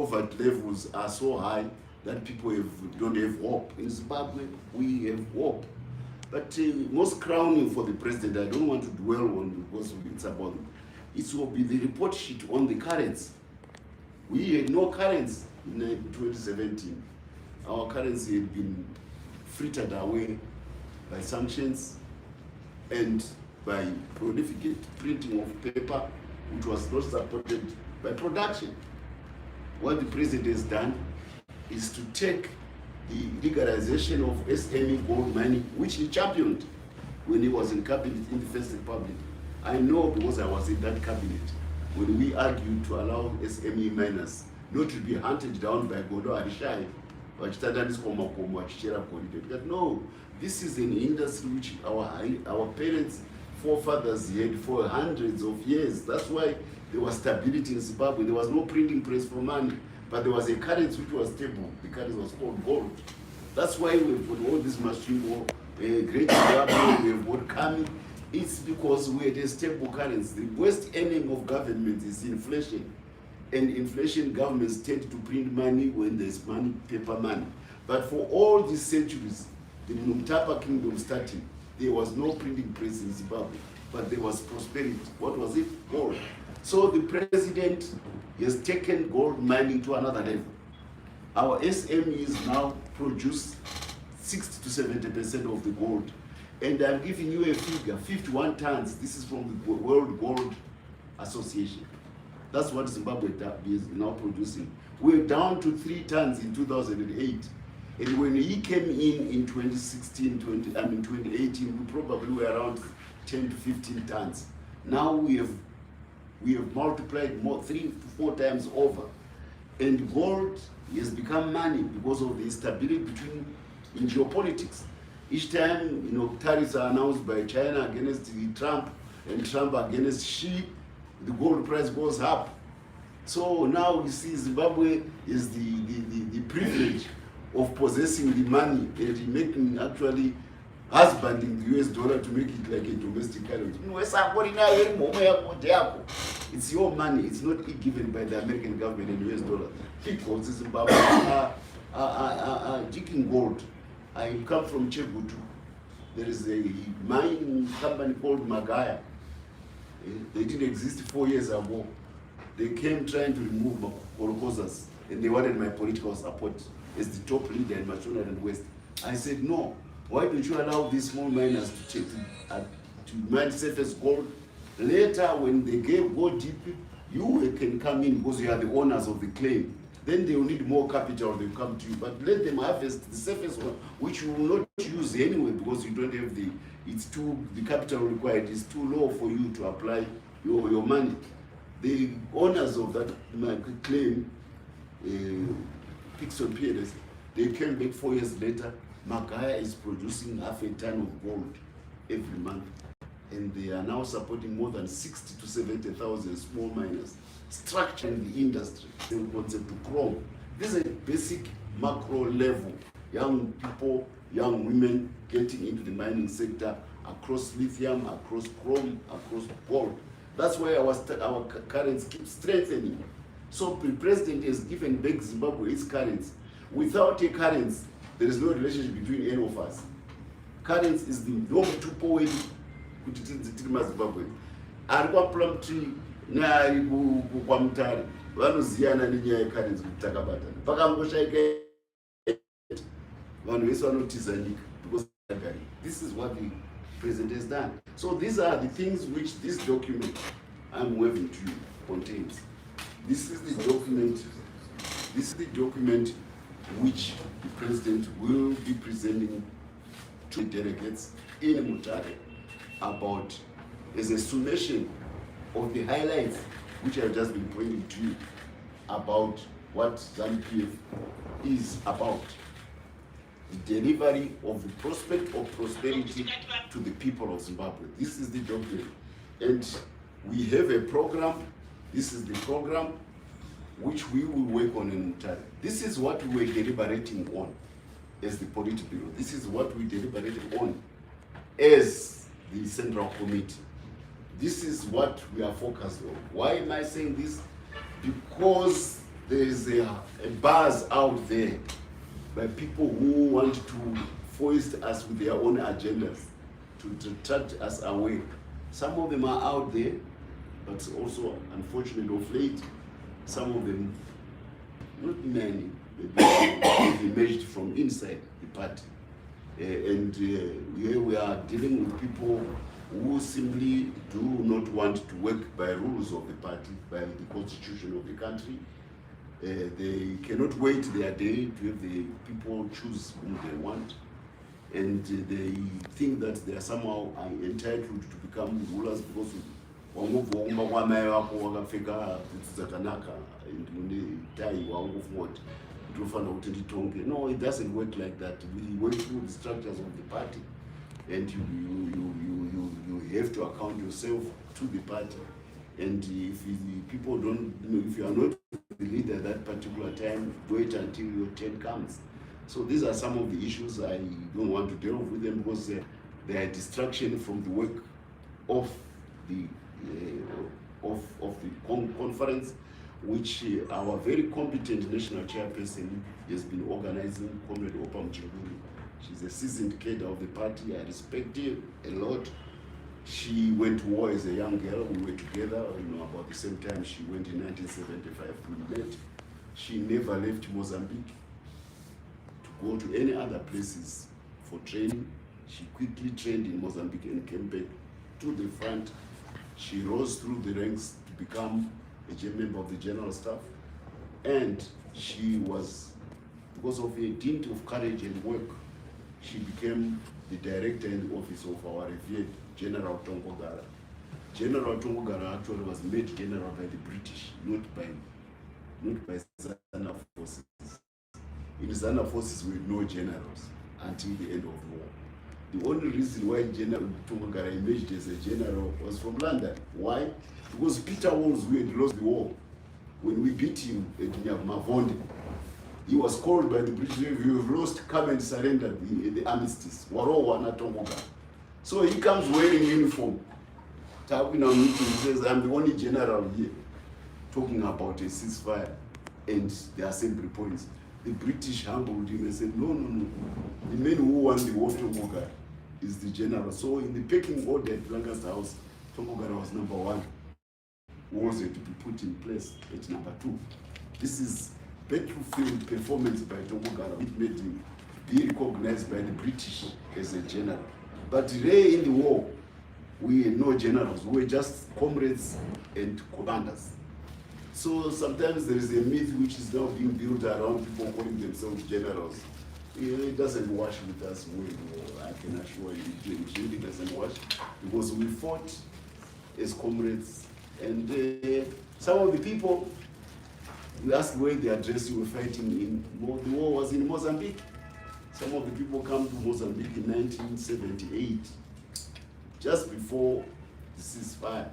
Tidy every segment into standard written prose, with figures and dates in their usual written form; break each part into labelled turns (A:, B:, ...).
A: poverty levels are so high that people don't have hope. In Zimbabwe, we have hope. But most crowning for the president, I don't want to dwell on because it's about it will be the report sheet on the currency. We had no currency in 2017. Our currency had been frittered away by sanctions and by prolific printing of paper, which was not supported by production. What the president has done is to take the legalization of SME gold mining, which he championed when he was in cabinet in the First Republic. I know because I was in that cabinet when we argued to allow SME miners not to be hunted down by Godo Arishai, because no, this is an industry which our parents, forefathers had for hundreds of years. That's why there was stability in Zimbabwe. There was no printing press for money, but there was a currency which was stable. The currency was called gold. That's why we've got all this machine, great Zimbabwe, we've got coming. It's because we had a stable currency. The worst enemy of government is inflation. And inflation, governments tend to print money when there's money, paper money. But for all these centuries, the Mutare kingdom starting, there was no printing press in Zimbabwe, but there was prosperity. What was it? Gold. So the president has taken gold mining to another level. Our SMEs now produce 60 to 70% of the gold. And I'm giving you a figure, 51 tons. This is from the World Gold Association. That's what Zimbabwe is now producing. We're down to 3 tons in 2008. And when he came in 2016, 2018, we probably were around 10 to 15 tons. Now we have multiplied more, 3 to 4 times over. And gold has become money because of the instability in geopolitics. Each time, tariffs are announced by China against Trump and Trump against Xi, the gold price goes up. So now you see Zimbabwe is the privilege of possessing the money and making actually husbanding the US dollar to make it like a domestic currency. It's your money, it's not given by the American government in US dollar. Because Zimbabwe are digging gold. I come from Chegutu. There is a mining company called Magaya. They didn't exist 4 years ago. They came trying to remove Orokozas, and they wanted my political support as the top leader in Machona and West. I said, no, why don't you allow these small miners to mine surface gold? Later, when they go deep, you can come in because you are the owners of the claim. Then they will need more capital, they will come to you. But let them harvest the surface one, which you will not use anyway because you don't have the capital required is too low for you to apply your money. The owners of that claim, Pixel Pierres, they came back 4 years later. Magaya is producing half a ton of gold every month. And they are now supporting more than 60 to 70,000 small miners, structuring the industry. The concept of chrome. This is a basic macro level. Young people, young women getting into the mining sector across lithium, across chrome, across gold. That's why our currency keeps strengthening. So the president has given back Zimbabwe its currency. Without a currency, there is no relationship between any of us. Currency is the norm to point kuti tiri maZimbabwe. Ari kwaPlum Tree neari kwaMutare vanoziyana nenyaya yecurrency kuti takabatana. Pakangoshaika vanhu vese vanotiza nyika because this is what the president has done. So these are the things which this document I'm waving to you contains. This is the document. This is the document which the president will be presenting to the delegates in Mutare about as a summation of the highlights which I've just been pointing to you about what ZanupF is about. The delivery of the prospect of prosperity to the people of Zimbabwe. This is the document. And we have a program. This is the program which we will work on in Mutare. This is what we were deliberating on as the Politburo. This is what we deliberated on as the Central Committee. This is what we are focused on. Why am I saying this? Because there is a buzz out there by people who want to foist us with their own agendas, to detract us away. Some of them are out there, but also, unfortunately, of late, some of them, not many, they've emerged from inside the party. Here we are dealing with people who simply do not want to work by rules of the party, by the constitution of the country. They cannot wait their day to have the people choose whom they want. And they think that they are somehow entitled to become rulers because no, it doesn't work like that. We work through the structures of the party, and you have to account yourself to the party. And if people don't, if you are not the leader at that particular time, wait until your turn comes. So these are some of the issues. I don't want to deal with them because they are distraction from the work of the conference, which our very competent national chairperson has been organizing, Comrade Opa Mchibuli. She's a seasoned cadre of the party. I respect her a lot. She went to war as a young girl. We were together, about the same time she went in 1975. We met. She never left Mozambique to go to any other places for training. She quickly trained in Mozambique and came back to the front. She rose through the ranks to become a member of the general staff. And she was, because of a dint of courage and work, she became the director in the office of our revered General Tongogara. General Tongogara actually was made general by the British, not by Zanupf forces. In Zanupf forces, we had no generals until the end of the war. The only reason why General Tongogara emerged as a general was from London. Why? Because Peter Walls, who had lost the war, when we beat him at Mavonde, he was called by the British, you have lost, come and surrender the armistice. So he comes wearing uniform. He says, I'm the only general here talking about a ceasefire and the assembly points. The British humbled him and said, no. The man who won the war, Tongogara, is the general. So in the pecking order at Lancaster House, Tongogara was number 1. Who was to be put in place at number 2. This is battlefield performance by Tongogara, which made him be recognized by the British as a general. But today in the war, we had no generals. We were just comrades and commanders. So sometimes there is a myth which is now being built around people calling themselves generals. It doesn't wash with us well. I can assure you, it really doesn't wash, because we fought as comrades. And some of the people, we asked where the address you were fighting in. The war was in Mozambique. Some of the people come to Mozambique in 1978, just before the ceasefire.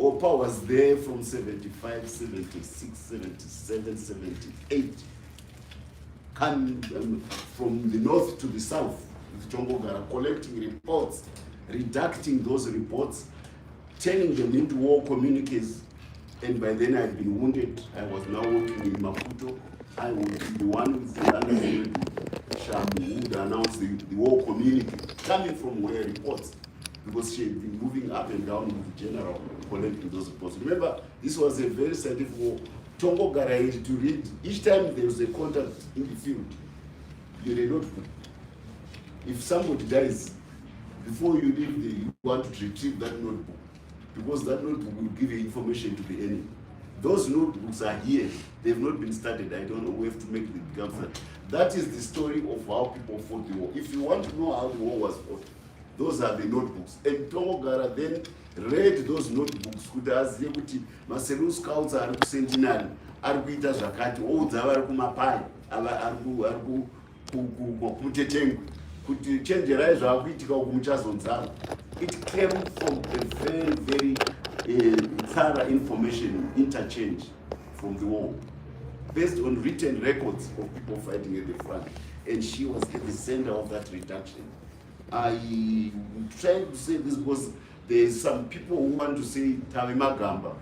A: Opa was there from 75, 76, 77, 78. Coming from the north to the south with Tongogara, collecting reports, redacting those reports, turning them into war communiques. And by then I had been wounded. I was now working in Maputo. I would be the one with the understanding who would announce the war communique coming from where reports, because she had been moving up and down with the general collecting those reports. Remember, this was a very scientific war. Tongogara had to read, each time there was a contact in the field, you had a notebook. If somebody dies, before you leave, you want to retrieve that notebook, because that notebook will give you information to the enemy. Those notebooks are here. They've not been studied. I don't know. We have to make the gaps. That is the story of how people fought the war. If you want to know how the war was fought, those are the notebooks. And Tongogara then read those notebooks. Kudaziye kuti Marcelo Scouts are centenary. Arikuita zvakati. Oudza vari kumapai. Ari kumutetengu. Kuti chenjerai zvakuitika uku muchazonzana. It came from a very, very thorough information interchange from the war, based on written records of people fighting at the front. And she was at the center of that reduction. I tried to say this because there's some people who want to say Tawe Magamba,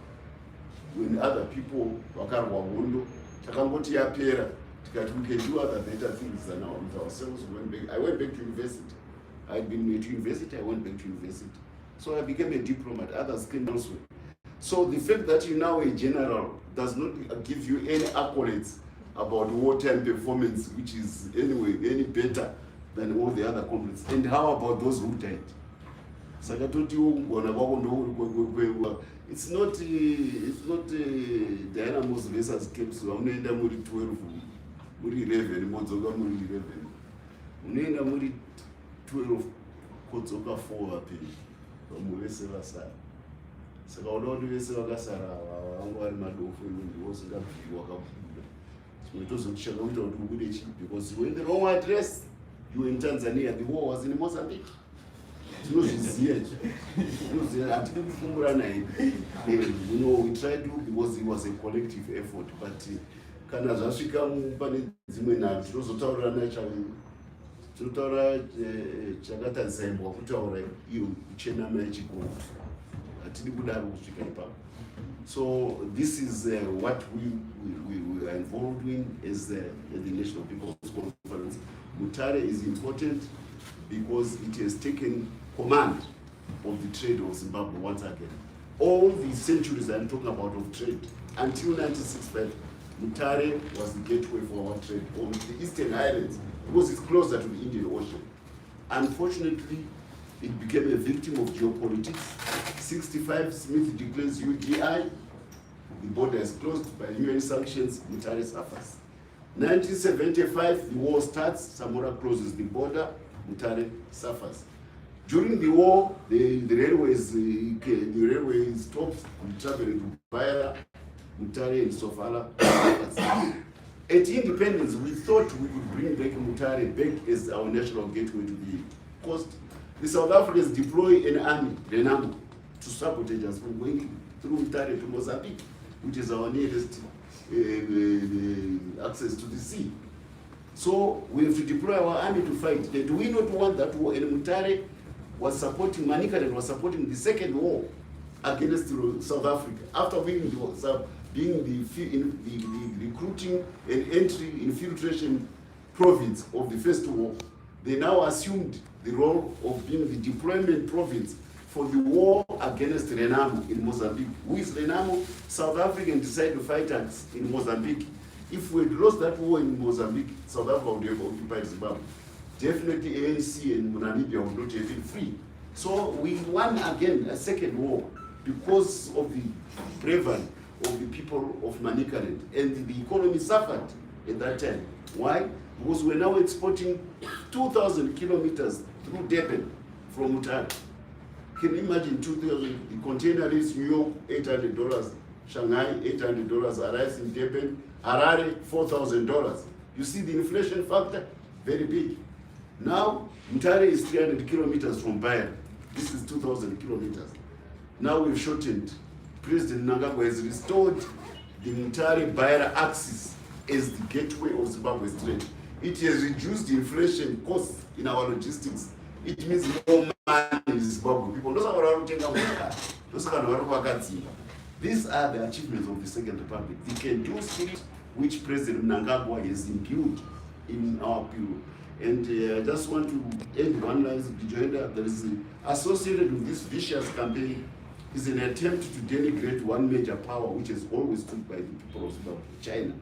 A: when other people, Wakarwa Wondo, takangoti yapera tikati we can do other better things than ourselves. I went back to university. I'd been to university, I went back to university. So I became a diplomat, others came elsewhere. So the fact that you now a general does not give you any accolades about wartime performance, which is anyway any better than all the other conflicts. And how about those who died? It's not Dynamos versus Caps. Unaenda muri 12, muri 11, modzoka muri 11. Unaenda muri 12, kodzoka 4 apeni. Vamuvese vasara. Saka unoona vese vakasara vangu vari madofu ndiwosingabviwa kabuda. Chinotozokushaka kuita kuti ubude chii, because you were in the wrong address. You were in Tanzania, the war was in Mozambique. Tinozviziva hatidi kufungurana here. You know, we tried to, because it was a collective effort, but kana zvasvika pane dzimwe nharo tinozotaurirana tinotaura chakatadzaimbwa kutaura iyo kuchenama yechikoro. Hatidi kudaro kusvika ipapo. So this is what we are involved in as the National People's Conference. Mutare is important because it has taken command of the trade of Zimbabwe once again. All the centuries I'm talking about of trade, until 1965, Mutare was the gateway for our trade on the Eastern Highlands because it's closer to the Indian Ocean. Unfortunately, it became a victim of geopolitics. 65, Smith declares UDI, the border is closed by UN sanctions, Mutare suffers. 1975, the war starts, Samora closes the border, Mutare suffers. During the war, the railway stops traveling to Baira, Mutare and Sofala. At independence, we thought we could bring back Mutare back as our national gateway to the coast. The South Africans deploy an army, Renamo, to sabotage us from going through Mutare to Mozambique, which is our nearest access to the sea. So we have to deploy our army to fight. And we not want that war. And Mutare was supporting, Manikaren was supporting the second war against South Africa. After being the recruiting and entry infiltration province of the first war, they now assumed the role of being the deployment province for the war against Renamo in Mozambique. Who is Renamo? South Africans decided to fight us in Mozambique. If we had lost that war in Mozambique, South Africa would have occupied Zimbabwe. Definitely ANC and Namibia would not have been free. So we won again a second war because of the bravery of the people of Manikaren, and the economy suffered at that time. Why? Because we're now exporting 2,000 kilometers through Durban from Mutare. Can you imagine 2,000? The container is New York, $800, Shanghai, $800, arrives in Durban, Harare, $4,000. You see the inflation factor? Very big. Now, Mutare is 300 kilometers from Bayer. This is 2,000 kilometers. Now we've shortened. President Mnangagwa has restored the Mutare-Bayer axis as the gateway of Zimbabwe's trade. It has reduced the inflation costs in our logistics. It means more money in Zimbabwe. People, these are the achievements of the Second Republic. The can-do spirit which President Mnangagwa has imbued in our people. And I just want to end one line of the agenda that is associated with this vicious campaign is an attempt to denigrate one major power which has always stood by the people of Zimbabwe, China.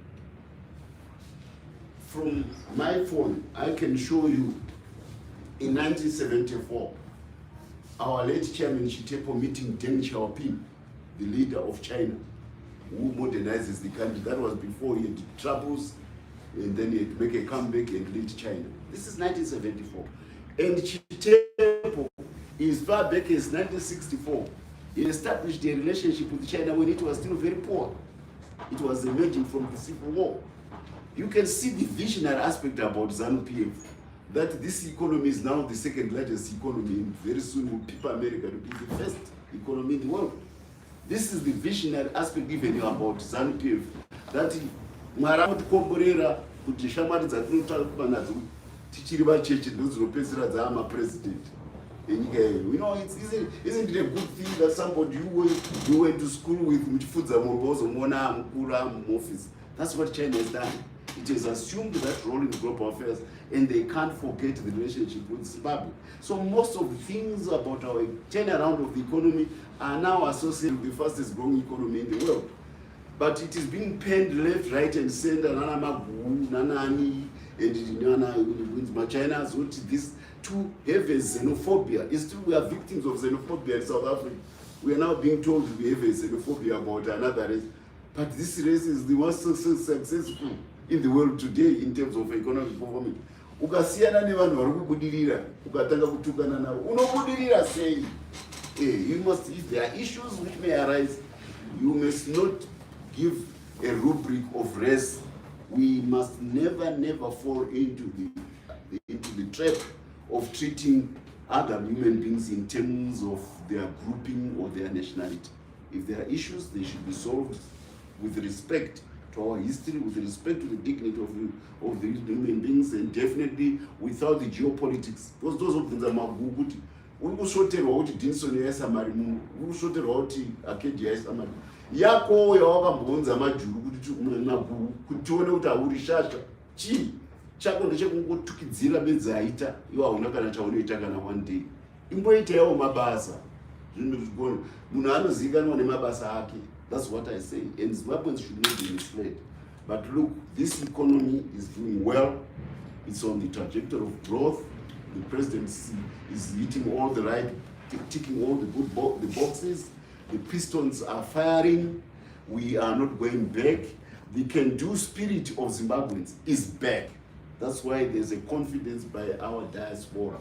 A: From my phone, I can show you in 1974, our late chairman Chitepo meeting Deng Xiaoping, the leader of China, who modernizes the country. That was before he had troubles, and then he had to make a comeback and lead China. This is 1974. And Chitepo, as far back as 1964, he established a relationship with China when it was still very poor. It was emerging from the Civil War. You can see the visionary aspect about ZanupF, that this economy is now the second largest economy, and very soon will people America to be the first economy in the world. This is the visionary aspect even about ZanupF, that Mwara Komborera, Kujishamari Zanutal nadzo tichiri vacheche ndodzinopedzisira dzaama president. You know, isn't it a good thing that somebody you went to school with, Muchifudza Morozo, Mona, Mukura, office, That's what China has done. It has assumed that role in global affairs, and they can't forget the relationship with Zimbabwe. So most of the things about our turnaround of the economy are now associated with the fastest growing economy in the world. But it is being penned left, right, and center. Nana Magu, Nanani, and Nana China. This to have a xenophobia. It's true, we are victims of xenophobia in South Africa. We are now being told we have a xenophobia about another race. But this race is the most successful in the world today in terms of economic performance. Ukasiyana nevanhu vari kubudirira, ukatanga kutukana navo, unobudirira sei? You must, if there are issues which may arise, you must not give a rubric of race. We must never fall into the trap of treating other human beings in terms of their grouping or their nationality. If there are issues, they should be solved with respect to our history, with respect to the dignity of the human beings, and definitely without the geopolitics. Because those of them are maguguti. Ukushoterwa kuti Dinson yasamari munhu, ukushoterwa kuti Acadia yasamari. Yako yawakambonza majuru kuti magugu kuti tione kuti hauri shasha. Chii? Chako ndechekungotukidzira bedzi aita, iwo hauna kana chaunoita kana one day. Imboita yawo mabasa. Munhu anozivikanwa nemabasa ake. That's what I say. And Zimbabweans should not be misled. But look, this economy is doing well. It's on the trajectory of growth. The presidency is hitting all the right, ticking all the good the boxes. The pistons are firing. We are not going back. The can-do spirit of Zimbabweans is back. That's why there's a confidence by our diaspora.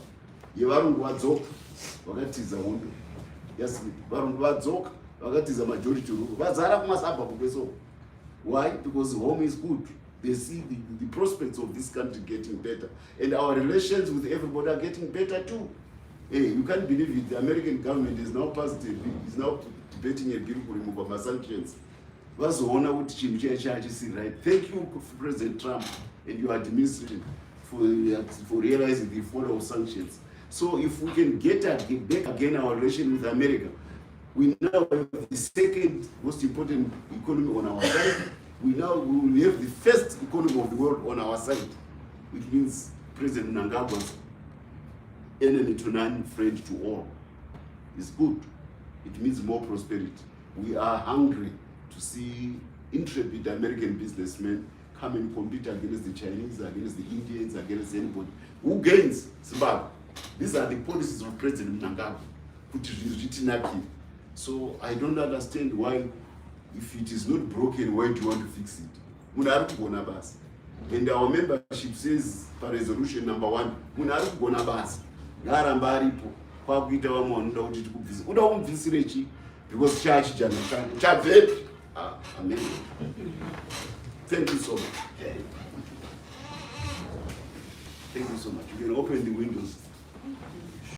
A: Yevarungu vadzoka, vakatiza hondo. Yes, varungu vadzoka, vakatiza majority rule. Vazara kumasabhabhu kweso. Why? Because home is good. They see the prospects of this country getting better. And our relations with everybody are getting better too. Hey, you can't believe it. The American government is now debating a bill to remove our sanctions. Right. Thank you, President Trump and your administration for realizing the fall of sanctions. So if we can get back again our relation with America, we now have the second most important economy on our side. We will have the first economy of the world on our side, which means President Mnangagwa's enemy to none, friend to all. It's good. It means more prosperity. We are hungry to see intrepid American businessmen come and compete against the Chinese, against the Indians, against anybody. Who gains? Zimbabwe. These are the policies of President Mnangagwa. So I don't understand why, if it is not broken, why do you want to fix it? And our membership says, for resolution number 1, because charge amen. Thank you so much. Thank you so much. You can open the windows.